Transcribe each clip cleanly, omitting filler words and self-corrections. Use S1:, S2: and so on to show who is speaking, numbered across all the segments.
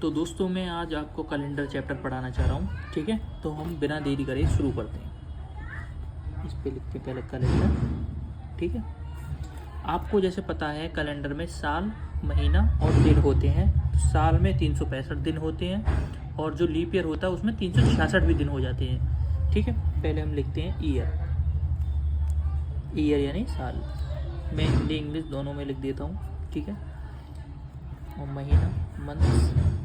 S1: तो दोस्तों मैं आज आपको कैलेंडर चैप्टर पढ़ाना चाह रहा हूँ। ठीक है, तो हम बिना देरी करे शुरू करते हैं। इस पे लिखते हैं पहले कैलेंडर। ठीक है, आपको जैसे पता है कैलेंडर में साल, महीना और दिन होते हैं। तो साल में 365 दिन होते हैं और जो लीप ईयर होता है उसमें 366 भी दिन हो जाते हैं। ठीक है, पहले हम लिखते हैं ईयर। ईयर यानी साल। मैं हिंदी इंग्लिश दोनों में लिख देता हूँ। ठीक है, और महीना मंथ,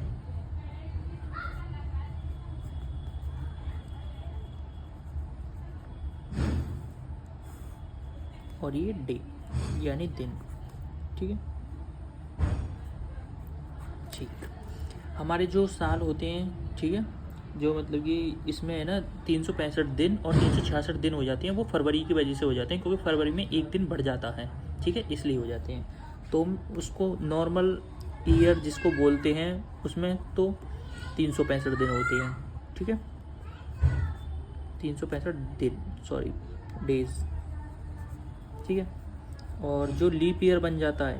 S1: और ये डे यानी दिन। ठीक है, ठीक। हमारे जो साल होते हैं, ठीक है, जो मतलब कि इसमें है ना 365 दिन और 366 दिन हो जाते हैं। वो फरवरी की वजह से हो जाते हैं, क्योंकि फरवरी में एक दिन बढ़ जाता है। ठीक है, इसलिए हो जाते हैं। तो हम उसको नॉर्मल ईयर जिसको बोलते हैं उसमें तो 365 दिन होते हैं। ठीक है, 365 दिन, सॉरी डेज। ठीक है, और जो लीप ईयर बन जाता है,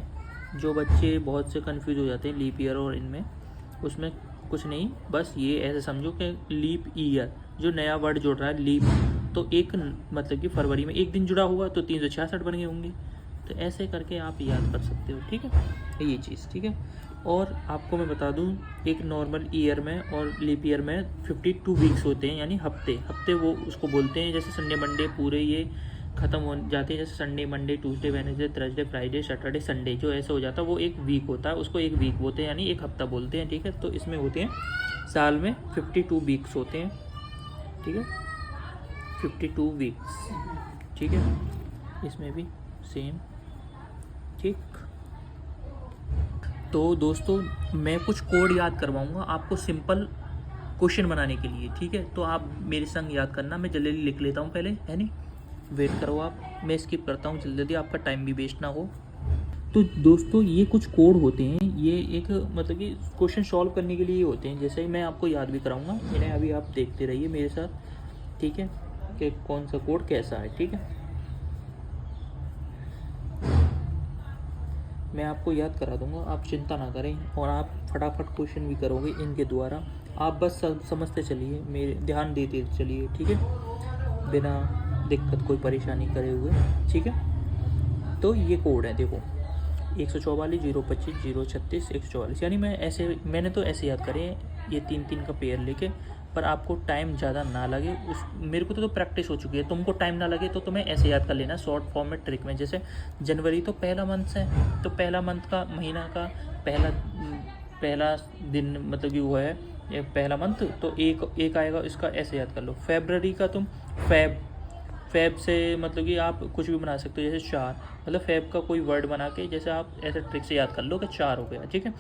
S1: जो बच्चे बहुत से कंफ्यूज हो जाते हैं लीप ईयर और इनमें, उसमें कुछ नहीं, बस ये ऐसे समझो कि लीप ईयर जो नया वर्ड जोड़ रहा है लीप, तो एक मतलब कि फरवरी में एक दिन जुड़ा हुआ तो 366 बन गए होंगे। तो ऐसे करके आप याद कर सकते हो। ठीक है, ये चीज़। ठीक है, और आपको मैं बता दूं, एक नॉर्मल ईयर में और लीप ईयर में 52 वीक्स होते हैं, यानी हफ्ते वो उसको बोलते हैं। जैसे संडे मंडे पूरे ये ख़त्म हो जाते हैं, जैसे Sunday Monday Tuesday Wednesday Thursday Friday Saturday Sunday, जो ऐसे हो जाता है वो एक वीक होता है, उसको एक वीक बोलते हैं, यानी एक हफ्ता बोलते हैं। ठीक है, तो इसमें होते हैं साल में 52 वीक्स होते हैं। ठीक है, 52 वीक्स। ठीक है, इसमें भी सेम। ठीक, तो दोस्तों मैं कुछ कोड याद करवाऊंगा आपको सिंपल क्वेश्चन बनाने के लिए। ठीक है, तो आप मेरे संग याद करना। मैं जल्दी लिख लेता हूँ पहले, है नहीं, वेट करो आप, मैं स्किप करता हूँ जल्दी, आपका टाइम भी वेस्ट ना हो। तो दोस्तों ये कुछ कोड होते हैं, ये एक मतलब कि क्वेश्चन सॉल्व करने के लिए होते हैं। जैसे ही मैं आपको याद भी कराऊंगा, इन्हें अभी आप देखते रहिए मेरे साथ। ठीक है, कि कौन सा कोड कैसा है। ठीक है, मैं आपको याद करा दूंगा, आप चिंता ना करें, और आप फटाफट क्वेश्चन भी करोगे इनके द्वारा। आप बस समझते चलिए, मेरे ध्यान देते चलिए। ठीक है, बिना दिक्कत कोई परेशानी करे हुए। ठीक है, तो ये कोड है, देखो 144 025 036 144, यानी मैंने तो ऐसे याद करे हैं, ये 3 का पेयर लेके। पर आपको टाइम ज़्यादा ना लगे, मेरे को तो प्रैक्टिस हो चुकी है, तुमको टाइम ना लगे तो तुम्हें ऐसे याद कर लेना शॉर्ट फॉर्म में, ट्रिक में। जैसे जनवरी तो पहला मंथ है, तो पहला मंथ का महीना का पहला दिन मतलब कि वो है ये पहला मंथ, तो एक आएगा, इसका ऐसे याद कर लो। फेबररी का तुम फैब से मतलब कि आप कुछ भी बना सकते हो, जैसे 4, मतलब फैब का कोई वर्ड बना के जैसे आप ऐसे ट्रिक से याद कर लो कि 4 हो गया। ठीक है,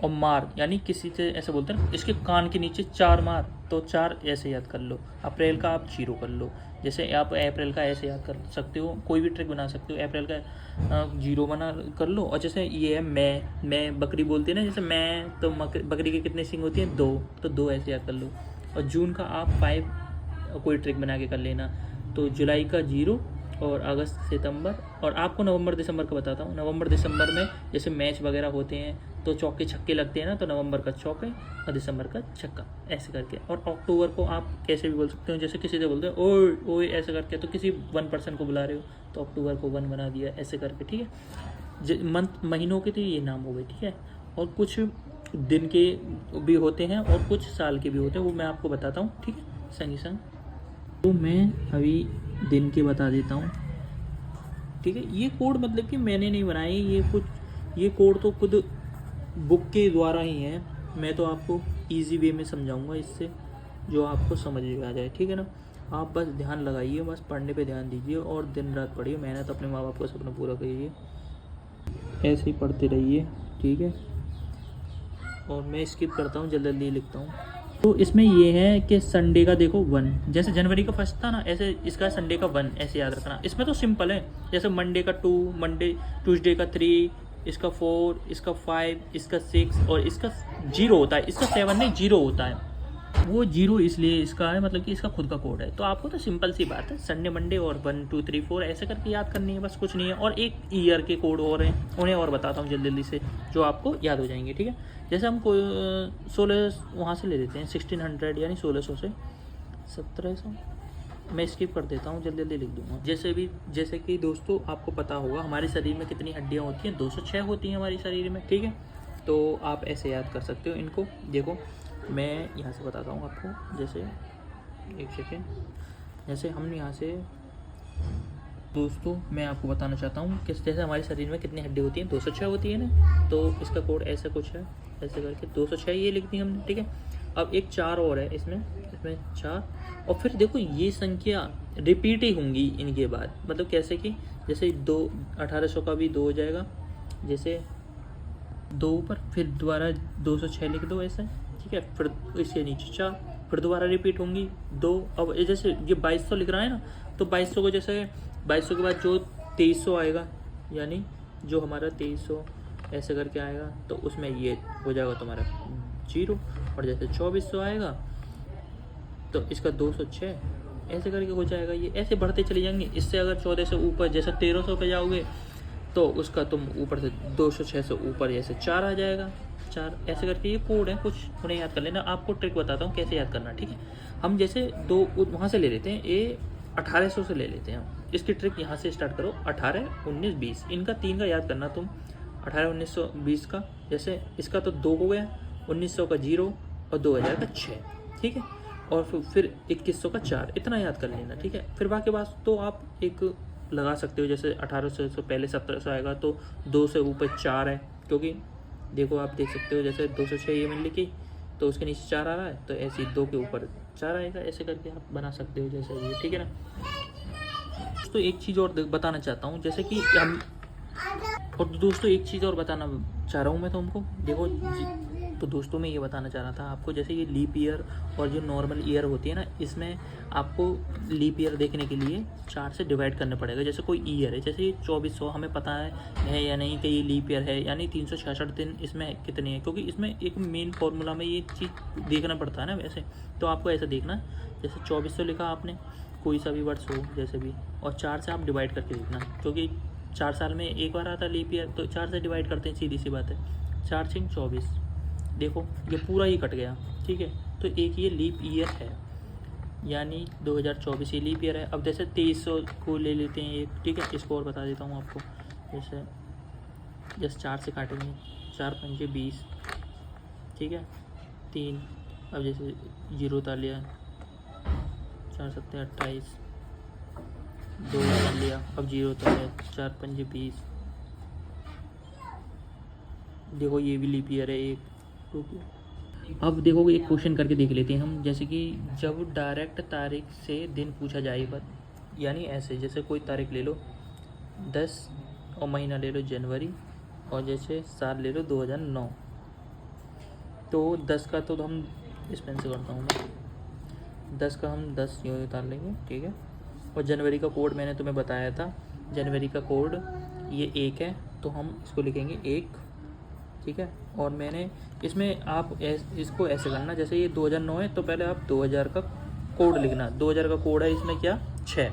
S1: और मार यानी किसी से ऐसे बोलते हैं इसके कान के नीचे 4 मार, तो 4 ऐसे याद कर लो। अप्रैल का आप 0 कर लो, जैसे आप अप्रैल का ऐसे याद कर सकते हो, कोई भी ट्रिक बना सकते हो। अप्रैल का 0 बना कर लो। और जैसे ये है मैं बकरी बोलती है ना, जैसे मैं, तो बकरी के कितने सिंग होती हैं, 2, तो 2 ऐसे याद कर लो। और जून का आप 5 कोई ट्रिक बना के कर लेना। तो जुलाई का 0, और अगस्त सितंबर, और आपको नवंबर दिसंबर का बताता हूँ। नवंबर दिसंबर में जैसे मैच वगैरह होते हैं तो चौके छक्के लगते हैं ना, तो नवंबर का चौके और दिसंबर का छक्का, ऐसे करके। और अक्टूबर को आप कैसे भी बोल सकते हो, जैसे किसी से बोलते हैं ओए ओए ऐसे करके, तो किसी 1 पर्सन को बुला रहे हो तो अक्टूबर को 1 बना दिया, ऐसे करके। ठीक है, मंथ महीनों के तो ये नाम हो गए। ठीक है, और कुछ दिन के भी होते हैं और कुछ साल के भी होते हैं, वो मैं आपको बताता हूँ। ठीक है, संगी संग तो मैं अभी दिन के बता देता हूँ। ठीक है, ये कोड मतलब कि मैंने नहीं बनाए, ये कोड तो खुद बुक के द्वारा ही है। मैं तो आपको इजी वे में समझाऊंगा इससे, जो आपको समझ में आ जाए। ठीक है ना, आप बस ध्यान लगाइए, बस पढ़ने पे ध्यान दीजिए और दिन रात पढ़िए, मेहनत अपने माँ बाप का सपना पूरा करिए, ऐसे ही पढ़ते रहिए। ठीक है, और मैं स्किप करता हूँ, जल्दी जल्दी लिखता हूँ। तो इसमें ये है कि संडे का देखो 1, जैसे जनवरी का 1 था ना, ऐसे इसका संडे का 1 ऐसे याद रखना। इसमें तो सिंपल है, जैसे मंडे का 2, ट्यूसडे का 3, इसका 4, इसका 5, इसका 6, और इसका 0 होता है, इसका 7 नहीं 0 होता है। वो 0 इसलिए इसका है, मतलब कि इसका खुद का कोड है। तो आपको तो सिंपल सी बात है, संडे मंडे और 1 2 3 4 ऐसे करके याद करनी है, बस कुछ नहीं है। और एक ईयर के कोड और हैं, उन्हें और बताता हूँ जल्दी जल्दी से, जो आपको याद हो जाएंगे, ठीक है। जैसे हम कोई 16 वहाँ से ले लेते हैं, 1600 यानी 1600 से 1700, मैं स्किप कर देता हूँ, जल्दी जल्दी लिख दूंगा। जैसे कि दोस्तों आपको पता होगा हमारे शरीर में कितनी हड्डियाँ होती हैं, 206 होती हैं हमारे शरीर में, ठीक है। तो आप ऐसे याद कर सकते हो इनको। देखो मैं यहाँ से बताता हूँ आपको, जैसे एक सेकेंड, जैसे हम यहाँ से दोस्तों मैं आपको बताना चाहता हूँ कि जैसे हमारे शरीर में कितनी हड्डी होती हैं, 206 होती है ना। तो इसका कोड ऐसा कुछ है, ऐसे करके 206 ये लिख दी हमने, ठीक है। अब एक 4 और है इसमें 4, और फिर देखो ये संख्या रिपीट ही होंगी इनके बाद, मतलब कैसे कि जैसे 1800 का भी 2 हो जाएगा, जैसे 2 ऊपर, फिर दोबारा 206 लिख दो ऐसे, ठीक है। फिर इसके नीचे 4, फिर दोबारा रिपीट होंगी 2। अब जैसे ये 2200 लिख रहा है ना, तो 2200 को जैसे 2200 के बाद जो 2300 आएगा, यानी जो हमारा 2300 ऐसे करके आएगा, तो उसमें ये हो जाएगा तुम्हारा 0। और जैसे 2400 आएगा तो इसका 206 ऐसे करके हो जाएगा। ये ऐसे बढ़ते चले जाएंगे। इससे अगर 14 से ऊपर जैसे 1300 पे जाओगे तो उसका तुम ऊपर से 206 से ऊपर जैसे 4 आ जाएगा, 4 ऐसे करके। ये कोड है कुछ, उन्हें याद कर लेना। आपको ट्रिक बताता हूँ कैसे याद करना, ठीक है। हम जैसे 2 वहाँ से ले लेते हैं, ये 1800 से ले लेते हैं हम। इसकी ट्रिक यहाँ से स्टार्ट करो, 18 19 20 इनका 3 का याद करना तुम। 18 1900 20 का, जैसे इसका तो 2 हो गया, 1900 का 0 और 2000 का 6, ठीक है। और फिर 2100 का 4, इतना याद कर लेना, ठीक है। फिर बाकी बात तो आप एक लगा सकते हो, जैसे 1800 से पहले 1700 आएगा तो 2 से ऊपर 4 है, क्योंकि देखो आप देख सकते हो जैसे 206 ये मैंने लिखी तो उसके नीचे 4 आ रहा है, तो ऐसे ही 2 के ऊपर 4 आएगा, ऐसे करके आप बना सकते हो जैसे ये, ठीक है ना। तो एक चीज़ और बताना चाहता हूँ, जैसे कि हम, और दोस्तों एक चीज़ और बताना चाह रहा हूँ मैं तुमको। देखो तो दोस्तों मैं ये बताना चाह रहा था आपको, जैसे ये लीप ईयर और जो नॉर्मल ईयर होती है ना, इसमें आपको लीप ईयर देखने के लिए 4 से डिवाइड करना पड़ेगा। जैसे कोई ईयर है, जैसे ये 2400 हमें पता है या नहीं कि ये लीप ईयर है, यानी 366 दिन इसमें कितने हैं, क्योंकि इसमें एक मेन फार्मूला में ये चीज़ देखना पड़ता है ना वैसे। तो आपको ऐसा देखना, जैसे 2400 लिखा आपने, कोई सा भी वर्ष हो जैसे भी, और 4 से आप डिवाइड करके देखना, क्योंकि 4 साल में एक बार आता है लीप ईयर, तो 4 से डिवाइड करते हैं, सीधी सी बात है। 4 6 24, देखो ये पूरा ही कट गया, ठीक है। तो एक ये लीप ईयर है, यानी 2024 ये लीप ईयर है। अब जैसे 2300 को ले लेते हैं एक, ठीक है। इसको और बता देता हूँ आपको, जैसे 4 से काटेंगे, 4 पंजे 20, ठीक है। 3, अब जैसे 0 उतार लिया, 4 7 28, 2 उतार लिया, अब 0 उतार लिया, 4 पंजे 20। देखो ये भी लीप ईयर है एक। अब देखो एक क्वेश्चन करके देख लेते हैं हम, जैसे कि जब डायरेक्ट तारीख से दिन पूछा जाए, यानी ऐसे जैसे कोई तारीख ले लो 10 और महीना ले लो जनवरी, और जैसे साल ले लो 2009। तो 10 का तो हम इस पेन से करता हूँ मैं, 10 का हम 10 यूँ उतार लेंगे, ठीक है। और जनवरी का कोड मैंने तुम्हें बताया था, जनवरी का कोड ये 1 है, तो हम इसको लिखेंगे 1, ठीक है। और मैंने इसमें आप इसको ऐसे करना, जैसे ये 2009 है तो पहले आप 2000 का कोड लिखना। 2000 का कोड है इसमें क्या 6,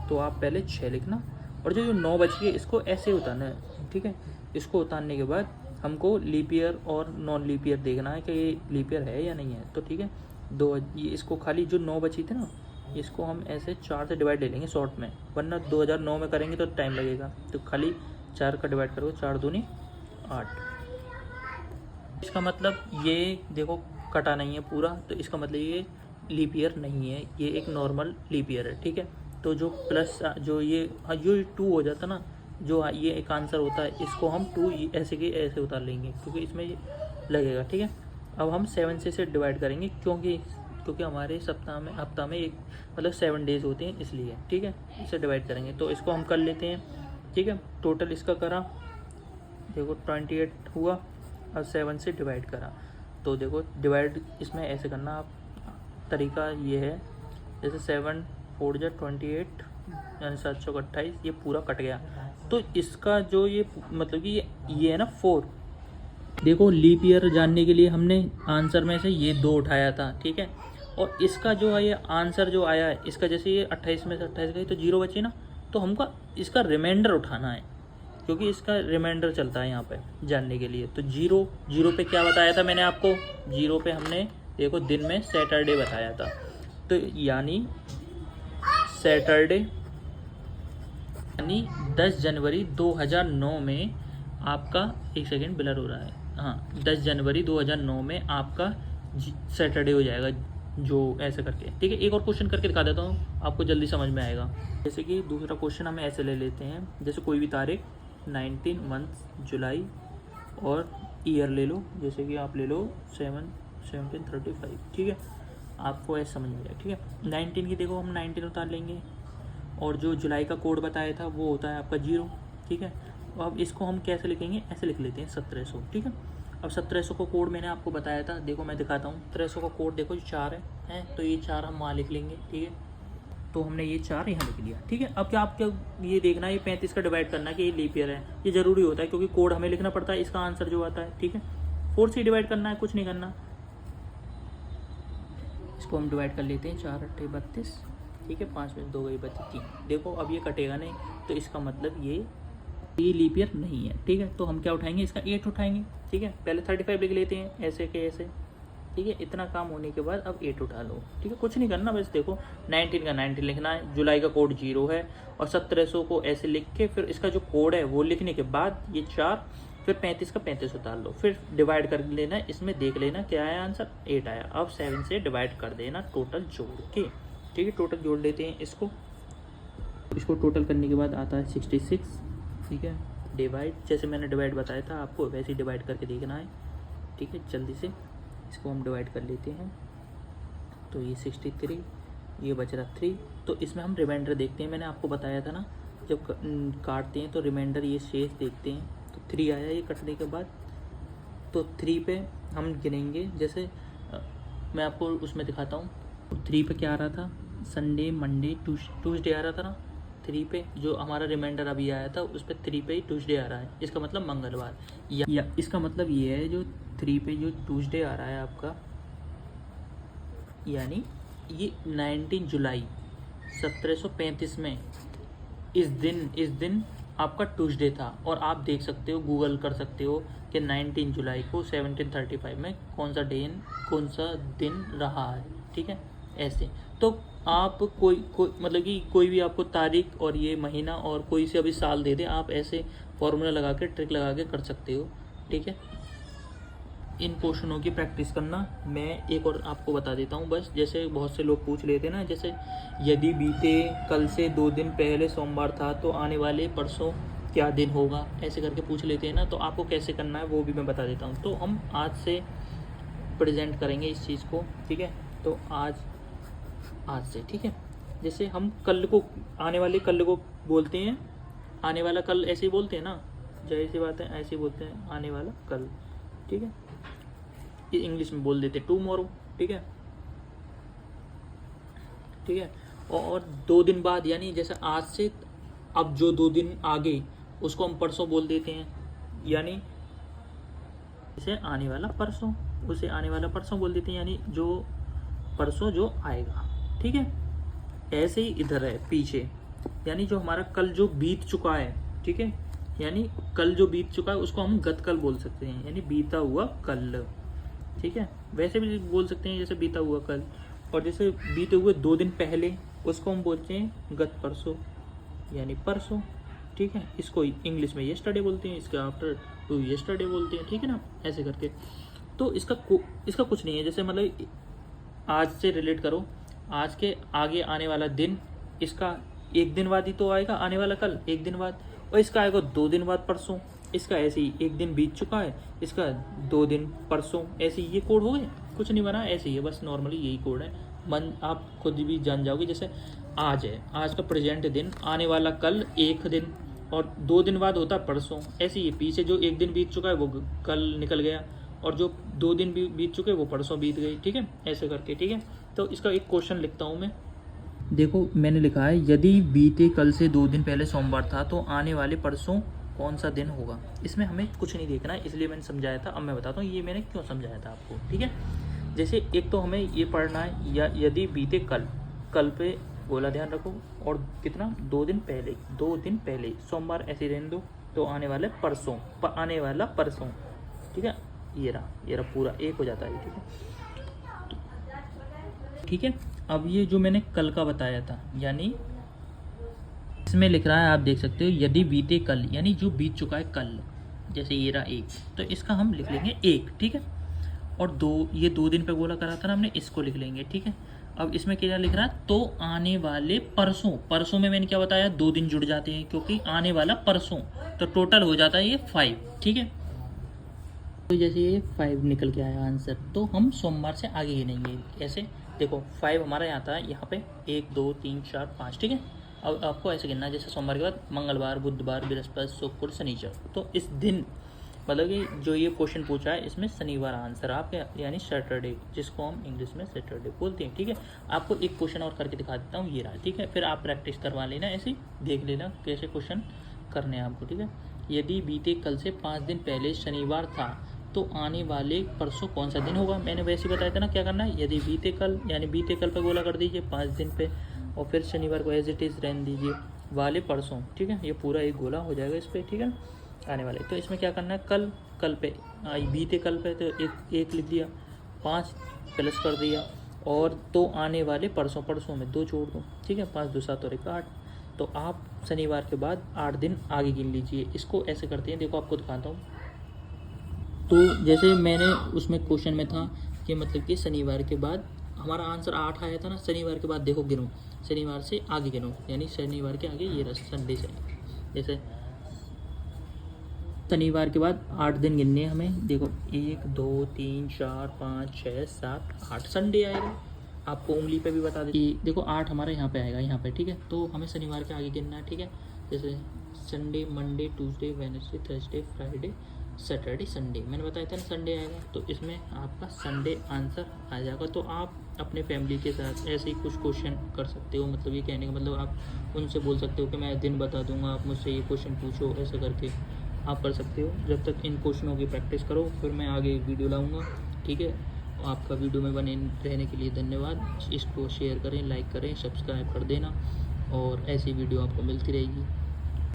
S1: तो आप पहले 6 लिखना, और जो 9 बच गए इसको ऐसे उतारना है, ठीक है। इसको उतारने के बाद हमको लीप ईयर और नॉन लीप ईयर देखना है कि ये लीप ईयर है या नहीं है, तो ठीक है। ये इसको खाली जो 9 बची थी ना, इसको हम ऐसे 4 से डिवाइड ले लेंगे शॉर्ट में, वरना 2009 में करेंगे तो टाइम लगेगा। तो खाली 4 का डिवाइड करो, 4 दूनी 8। इसका मतलब ये देखो कटा नहीं है पूरा, तो इसका मतलब ये लीप ईयर नहीं है, ये एक नॉर्मल लीप ईयर है, ठीक है। तो जो प्लस जो ये 2 हो जाता ना, जो ये एक आंसर होता है, इसको हम 2 ऐसे के ऐसे उतार लेंगे, क्योंकि इसमें ये लगेगा, ठीक है। अब हम 7 से डिवाइड करेंगे, क्योंकि हमारे हफ्ता में एक मतलब 7 डेज होते हैं, इसलिए, ठीक है। इसे डिवाइड करेंगे, तो इसको हम कर लेते हैं, ठीक है। टोटल इसका करा, देखो 28 हुआ, और 7 से डिवाइड करा, तो देखो डिवाइड इसमें ऐसे करना आप, तरीका ये है, जैसे 7 4 जा 28 यानी 728, ये पूरा कट गया। तो इसका जो ये मतलब कि ये है ना 4, देखो लीप ईयर जानने के लिए हमने आंसर में से ये 2 उठाया था, ठीक है। और इसका जो है ये आंसर जो आया है इसका, जैसे ये 28 में से 28 गई तो 0 बची ना, तो हमको इसका रिमाइंडर उठाना है, क्योंकि इसका रिमाइंडर चलता है यहाँ पे जानने के लिए। तो 0 पे क्या बताया था मैंने आपको, 0 पे हमने देखो दिन में सैटरडे बताया था, तो यानी सैटरडे, यानी 10 जनवरी 2009 में आपका, एक सेकेंड ब्लर हो रहा है, हाँ 10 जनवरी 2009 में आपका सैटरडे हो जाएगा, जो ऐसे करके, ठीक है। एक और क्वेश्चन करके दिखा देता हूँ, आपको जल्दी समझ में आएगा। जैसे कि दूसरा क्वेश्चन हमें ऐसे ले लेते हैं, जैसे कोई भी तारीख 19 मंथ जुलाई और ईयर ले लो, जैसे कि आप ले लो 1735, ठीक है। आपको ऐसे समझ में आएगा, ठीक है। 19 की देखो हम 19 उतार लेंगे, और जो जुलाई का कोड बताया था वो होता है आपका 0, ठीक है। अब इसको हम कैसे लिखेंगे, ऐसे लिख लेते हैं 1700, ठीक है। अब 1700 को कोड मैंने आपको बताया था, देखो मैं दिखाता हूँ। 1700 का कोड देखो, 4 है, तो ये 4 हम वहाँ लिख लेंगे, ठीक है। तो हमने ये 4 यहाँ लिख लिया, ठीक है। अब क्या आपको ये देखना है, ये 35 का डिवाइड करना है कि ये लीप ईयर है, ये ज़रूरी होता है क्योंकि कोड हमें लिखना पड़ता है, इसका आंसर जो आता है, ठीक है। 4 से डिवाइड करना है, कुछ नहीं करना। इसको हम डिवाइड कर लेते हैं, 4 8 32, ठीक है। 5 में 2 गई बची 3। देखो अब ये कटेगा नहीं, तो इसका मतलब ये लीप ईयर नहीं है, ठीक है। तो हम क्या उठाएंगे, इसका 8 उठाएंगे, ठीक है। पहले 35 लिख लेते हैं ऐसे के ऐसे, ठीक है। इतना काम होने के बाद अब 8 उठा लो, ठीक है। कुछ नहीं करना, बस देखो 19 का 19 लिखना है, जुलाई का कोड 0 है, और 1700 को ऐसे लिख के फिर इसका जो कोड है वो लिखने के बाद ये 4, फिर 35 का 35 उतार लो, फिर डिवाइड कर लेना, इसमें देख लेना क्या आया आंसर, 8 आया। अब 7 से डिवाइड कर देना टोटल जोड़ के, ठीक है। टोटल जोड़ लेते हैं इसको टोटल करने के बाद आता है 66, ठीक है। डिवाइड, जैसे मैंने डिवाइड बताया था आपको वैसे ही डिवाइड करके देखना है, ठीक है। जल्दी से इसको हम डिवाइड कर लेते हैं, तो ये 63, ये बच रहा 3, तो इसमें हम रिमाइंडर देखते हैं। मैंने आपको बताया था ना, जब काटते हैं तो रिमाइंडर ये शेष देखते हैं, तो 3 आया ये कटने के बाद, तो 3 पे हम गिनेंगे। जैसे मैं आपको उसमें दिखाता हूँ, 3 पे क्या आ रहा था, संडे मंडे ट्यूसडे आ रहा था ना। 3 पे जो हमारा रिमाइंडर अभी आया था उस पर 3 पे ही ट्यूसडे आ रहा है, इसका मतलब मंगलवार, या इसका मतलब ये है जो 3 पे जो ट्यूसडे आ रहा है आपका, यानी ये 19 जुलाई 1735 में इस दिन आपका ट्यूसडे था। और आप देख सकते हो, गूगल कर सकते हो कि 19 जुलाई को 1735 में कौन सा दिन रहा है, ठीक है। ऐसे तो आप कोई मतलब कि कोई भी आपको तारीख और ये महीना और कोई से अभी साल दे दे, आप ऐसे फॉर्मूला लगा के ट्रिक लगा के कर सकते हो, ठीक है। इन क्वेश्चनों की प्रैक्टिस करना। मैं एक और आपको बता देता हूँ बस, जैसे बहुत से लोग पूछ लेते हैं ना, जैसे यदि बीते कल से 2 दिन पहले सोमवार था तो आने वाले परसों क्या दिन होगा, ऐसे करके पूछ लेते हैं ना। तो आपको कैसे करना है वो भी मैं बता देता हूँ। तो हम आज से प्रेजेंट करेंगे इस चीज़ को, ठीक है। तो आज से, ठीक है। जैसे हम कल को, आने वाले कल को बोलते हैं, आने वाला कल ऐसे ही बोलते हैं ना, जाहिर सी बात है ऐसे ही बोलते हैं, आने वाला कल, ठीक है। ये इंग्लिश में बोल देते टुमारो, ठीक है, ठीक है। और 2 दिन बाद, यानी जैसे आज से अब जो 2 दिन आगे उसको हम परसों बोल देते हैं, यानी जैसे आने वाला परसों, उसे आने वाला परसों बोल देते हैं, यानी जो परसों जो आएगा, ठीक है। ऐसे ही इधर है पीछे, यानी जो हमारा कल जो बीत चुका है, ठीक है, यानी कल जो बीत चुका है उसको हम गतकल बोल सकते हैं, यानी बीता हुआ कल, ठीक है। वैसे भी बोल सकते हैं जैसे बीता हुआ कल, और जैसे बीते हुए 2 दिन पहले उसको हम बोलते हैं गत परसों, यानी परसों, ठीक है। इसको इंग्लिश में येस्टरडे बोलते हैं, इसका आफ्टर टू येस्टरडे बोलते हैं, ठीक है ना, ऐसे करके। तो इसका कुछ नहीं है, जैसे मतलब आज से रिलेट करो, आज के आगे आने वाला दिन, इसका 1 दिन बाद ही तो आएगा आने वाला कल, 1 दिन बाद, और इसका आएगा 2 दिन बाद परसों, इसका ऐसे ही 1 दिन बीत चुका है, इसका 2 दिन परसों, ऐसे ही ये कोड हो गए, कुछ नहीं बना, ऐसे ही है, बस नॉर्मली यही कोड है। मन आप खुद भी जान जाओगे। जैसे आज है, आज का प्रेजेंट दिन, आने वाला कल 1 दिन, और 2 दिन बाद होता है परसों, ऐसे ही पीछे जो 1 दिन बीत चुका है वो कल निकल गया, और जो 2 दिन भी बीत चुके वो परसों बीत गई, ठीक है, ऐसे करके, ठीक है। तो इसका एक क्वेश्चन लिखता हूँ मैं, देखो मैंने लिखा है, यदि बीते कल से 2 दिन पहले सोमवार था तो आने वाले परसों कौन सा दिन होगा। इसमें हमें कुछ नहीं देखना है, इसलिए मैंने समझाया था। अब मैं बताता हूँ ये मैंने क्यों समझाया था आपको, ठीक है। जैसे एक तो हमें ये पढ़ना है, या यदि बीते कल, कल पे गोला ध्यान रखो, और कितना 2 दिन पहले, 2 दिन पहले, सोमवार ऐसे रहने दो, तो आने वाले परसों, आने वाला परसों, ठीक है। ये रहा पूरा एक हो जाता है, ठीक है। ठीक है, अब ये जो मैंने कल का बताया था, यानी इसमें लिख रहा है, आप देख सकते हो, यदि बीते कल, यानी जो बीत चुका है कल, जैसे ये रहा 1, तो इसका हम लिख लेंगे 1, ठीक है। और 2, ये 2 दिन पे गोला करा था ना हमने, इसको लिख लेंगे, ठीक है। अब इसमें क्या लिख रहा है, तो आने वाले परसों, परसों में मैंने क्या बताया, 2 दिन जुड़ जाते हैं क्योंकि आने वाला परसों, तो टोटल हो जाता है ये 5, ठीक है। तो जैसे ये 5 निकल के आया आंसर, तो हम सोमवार से आगे गिनेंगे। ऐसे देखो 5 हमारा यहाँ आता है, यहाँ पे 1 2 3 4 5, ठीक है। अब आपको ऐसे गिनना है, जैसे सोमवार के बाद मंगलवार, बुधवार, बृहस्पति, शुक्र, शनिचर। तो इस दिन, मतलब कि जो ये क्वेश्चन पूछा है इसमें शनिवार आंसर आपके, यानी सैटरडे, जिसको हम इंग्लिश में सैटरडे बोलते हैं, ठीक है। आपको एक क्वेश्चन और करके दिखा देता हूँ, ये रहा, ठीक है। फिर आप प्रैक्टिस करवा लेना, ऐसे देख लेना कैसे क्वेश्चन करने हैं आपको, ठीक है। यदि बीते कल से 5 दिन पहले शनिवार था, तो आने वाले परसों कौन सा दिन होगा। मैंने वैसे ही बताया था ना क्या करना है, यदि बीते कल, यानी बीते कल पे गोला कर दीजिए 5 दिन पे, और फिर शनिवार को एज इट इज़ रहने दीजिए, वाले परसों, ठीक है। ये पूरा एक गोला हो जाएगा इस पर, ठीक है, आने वाले। तो इसमें क्या करना है, कल पे बीते कल पे तो एक लिख दिया, 5 प्लस कर दिया, और तो आने वाले परसों में 2 जोड़ दो, ठीक है। 5 2 7 और 1 8। तो आप शनिवार के बाद 8 दिन आगे गिन लीजिए। इसको ऐसे करते हैं, देखो आपको दिखाता हूँ। तो जैसे मैंने उसमें क्वेश्चन में था कि मतलब कि शनिवार के बाद हमारा आंसर 8 आया था ना, शनिवार के बाद देखो गिनो, शनिवार से आगे गिनो, यानी शनिवार के आगे ये रहा संडे से, जैसे शनिवार के बाद 8 दिन गिनने हैं हमें। देखो 1 2 3 4 5 6 7 8 संडे आएगा। आपको उंगली पे भी बता दें कि देखो 8 हमारे यहाँ पे आएगा, यहाँ पे, ठीक है। तो हमें शनिवार के आगे गिनना है, ठीक है। जैसे Sunday, Monday, Tuesday, Wednesday, Thursday, Friday, Saturday, Sunday, मैंने बताया था ना संडे आएगा, तो इसमें आपका संडे आंसर आ जाएगा। तो आप अपने फैमिली के साथ ऐसे ही कुछ क्वेश्चन कर सकते हो, मतलब ये कहने का मतलब आप उनसे बोल सकते हो कि मैं दिन बता दूंगा, आप मुझसे ये क्वेश्चन पूछो, ऐसा करके आप कर सकते हो। जब तक इन क्वेश्चनों की प्रैक्टिस करो, फिर मैं आगे वीडियो लाऊंगा, ठीक है। आपका वीडियो में बने रहने के लिए धन्यवाद। इसको शेयर करें, लाइक करें, सब्सक्राइब कर देना, और ऐसी वीडियो आपको मिलती रहेगी।